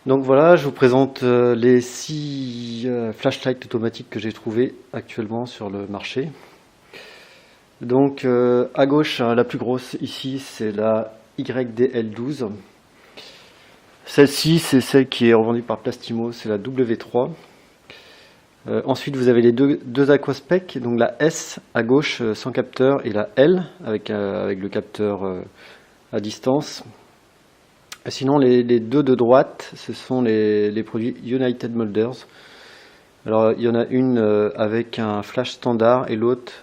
Donc voilà, je vous présente les 6 flashlights automatiques que j'ai trouvés actuellement sur le marché. Donc à gauche, la plus grosse ici, c'est la YDL12. Celle-ci, c'est celle qui est revendue par Plastimo, c'est la W3. Ensuite, vous avez les deux Aquaspec, donc la S à gauche sans capteur et la L avec le capteur à distance. Sinon, les deux de droite, ce sont les produits United Molders. Alors, il y en a une avec un flash standard et l'autre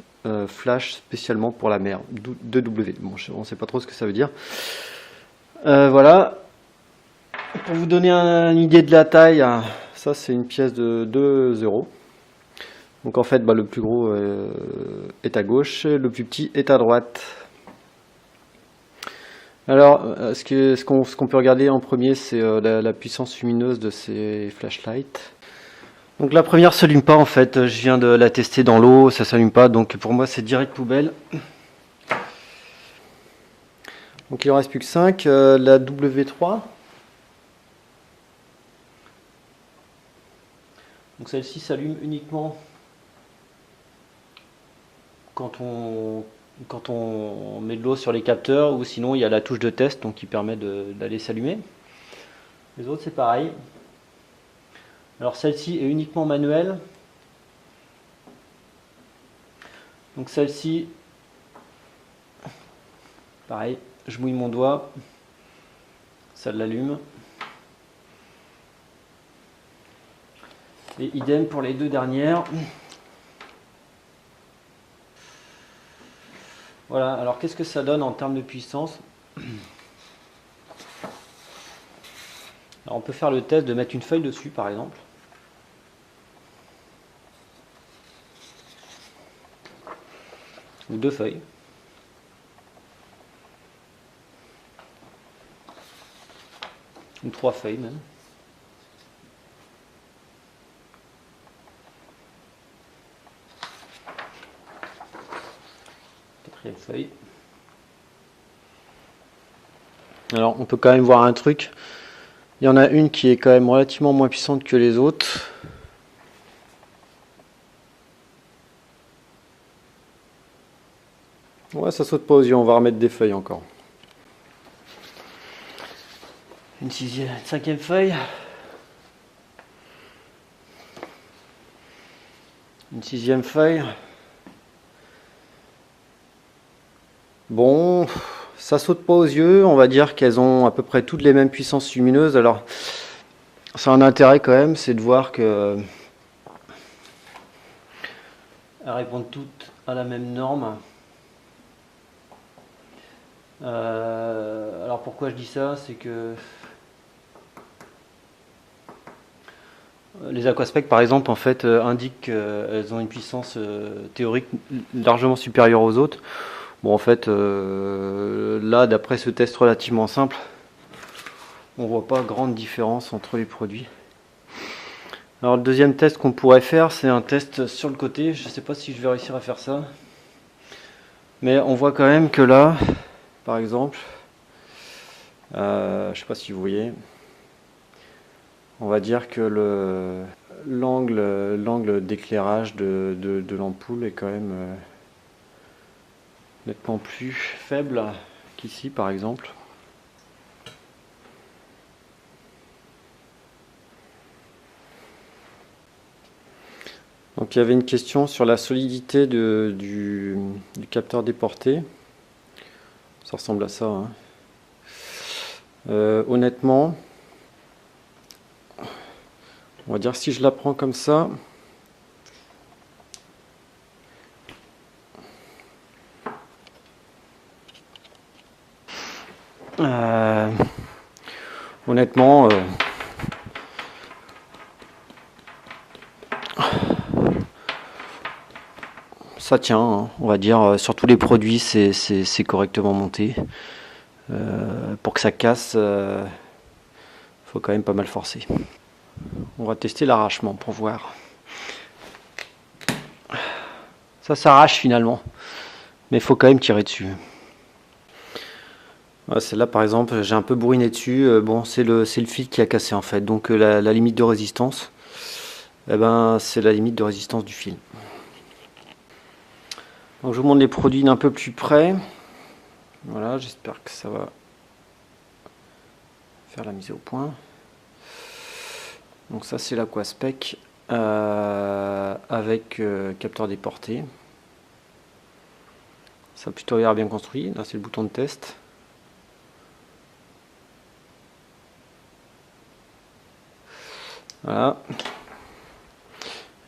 flash spécialement pour la mer, 2W. Bon, on ne sait pas trop ce que ça veut dire. Voilà. Pour vous donner une idée de la taille, ça c'est une pièce de 2 euros. Donc en fait, le plus gros est à gauche, le plus petit est à droite. Alors, ce qu'on peut regarder en premier, c'est la puissance lumineuse de ces flashlights. Donc la première s'allume pas en fait, je viens de la tester dans l'eau, ça s'allume pas, donc pour moi c'est direct poubelle. Donc il en reste plus que 5, la W3. Donc celle-ci s'allume uniquement quand on met de l'eau sur les capteurs, ou sinon il y a la touche de test donc qui permet d'aller s'allumer. Les autres c'est pareil. Alors celle-ci est uniquement manuelle. Donc celle-ci, pareil, je mouille mon doigt, ça l'allume. Et idem pour les deux dernières. Voilà, alors qu'est-ce que ça donne en termes de puissance? Alors on peut faire le test de mettre une feuille dessus par exemple. Ou 2 feuilles. Ou 3 feuilles même. Quatrième feuille. Alors on peut quand même voir un truc. Il y en a une qui est quand même relativement moins puissante que les autres. Ouais, ça saute pas aux yeux, on va remettre des feuilles encore. Une cinquième feuille. Une sixième feuille. Bon, ça saute pas aux yeux, on va dire qu'elles ont à peu près toutes les mêmes puissances lumineuses. Alors, ça a un intérêt quand même, c'est de voir que elles répondent toutes à la même norme. Alors pourquoi je dis ça, c'est que les Aquaspec par exemple en fait indiquent qu'elles ont une puissance théorique largement supérieure aux autres. Bon en fait là d'après ce test relativement simple, on voit pas grande différence entre les produits. Alors le deuxième test qu'on pourrait faire, c'est un test sur le côté. Je sais pas si je vais réussir à faire ça, mais on voit quand même que là par exemple, je sais pas si vous voyez, on va dire que l'angle d'éclairage de l'ampoule est quand même nettement plus faible qu'ici par exemple. Donc il y avait une question sur la solidité du capteur déporté. Ça ressemble à ça. Hein. Honnêtement, on va dire si je la prends comme ça, honnêtement, ça tient, hein, on va dire, sur tous les produits c'est correctement monté. Pour que ça casse, faut quand même pas mal forcer. On va tester l'arrachement pour voir. Ça s'arrache finalement, mais il faut quand même tirer dessus. Voilà, celle-là par exemple, j'ai un peu bourriné dessus. Bon, c'est le fil qui a cassé en fait. Donc la limite de résistance, eh ben, c'est la limite de résistance du fil. Donc je vous montre les produits d'un peu plus près. Voilà, j'espère que ça va faire la mise au point. Donc ça c'est l'Aquaspec avec capteur déporté. Ça a plutôt l'air bien construit. Là c'est le bouton de test. Voilà.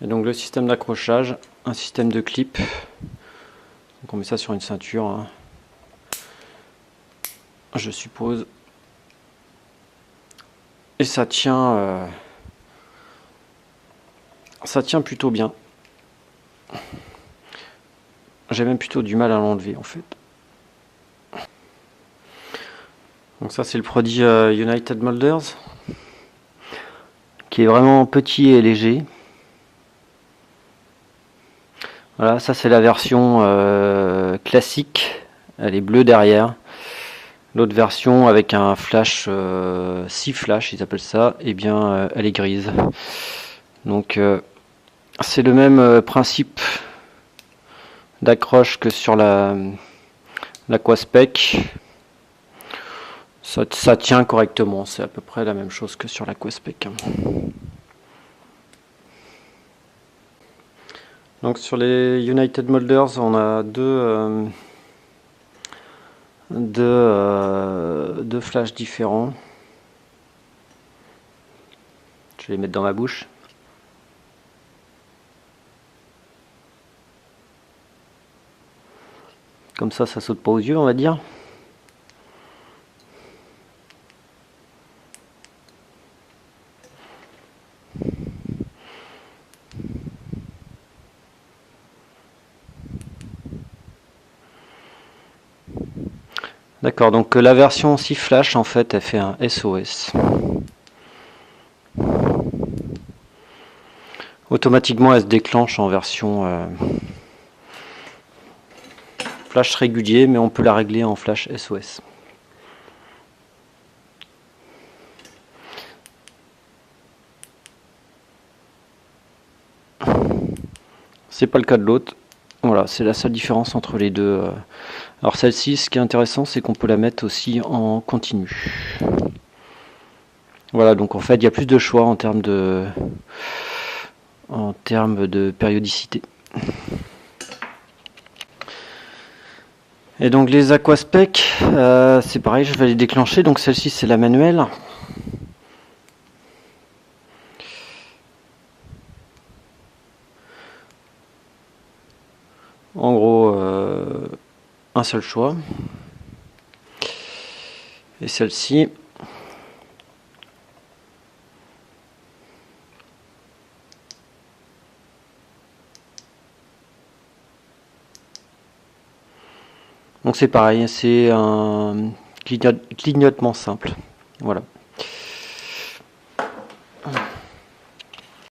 Et donc le système d'accrochage, un système de clip. Donc on met ça sur une ceinture, hein, je suppose. Et ça tient plutôt bien. J'ai même plutôt du mal à l'enlever en fait. Donc ça c'est le produit United Molders, qui est vraiment petit et léger. Voilà, ça c'est la version classique, elle est bleue derrière. L'autre version avec un flash, 6 flash ils appellent ça, et bien elle est grise. Donc c'est le même principe d'accroche que sur l'Aquaspec. Ça tient correctement, c'est à peu près la même chose que sur l'Aquaspec. Donc sur les United Molders, on a deux flashs différents. Je vais les mettre dans ma bouche. Comme ça saute pas aux yeux, on va dire. D'accord, donc la version 6 flash, en fait, elle fait un SOS. Automatiquement, elle se déclenche en version flash régulier, mais on peut la régler en flash SOS. C'est pas le cas de l'autre. Voilà, c'est la seule différence entre les deux. Alors celle-ci, ce qui est intéressant, c'est qu'on peut la mettre aussi en continu. Voilà, donc en fait, il y a plus de choix en termes de périodicité. Et donc les Aquaspec, c'est pareil, je vais les déclencher. Donc celle-ci, c'est la manuelle. En gros, un seul choix. Et celle-ci, donc c'est pareil, c'est un clignotement simple. Voilà.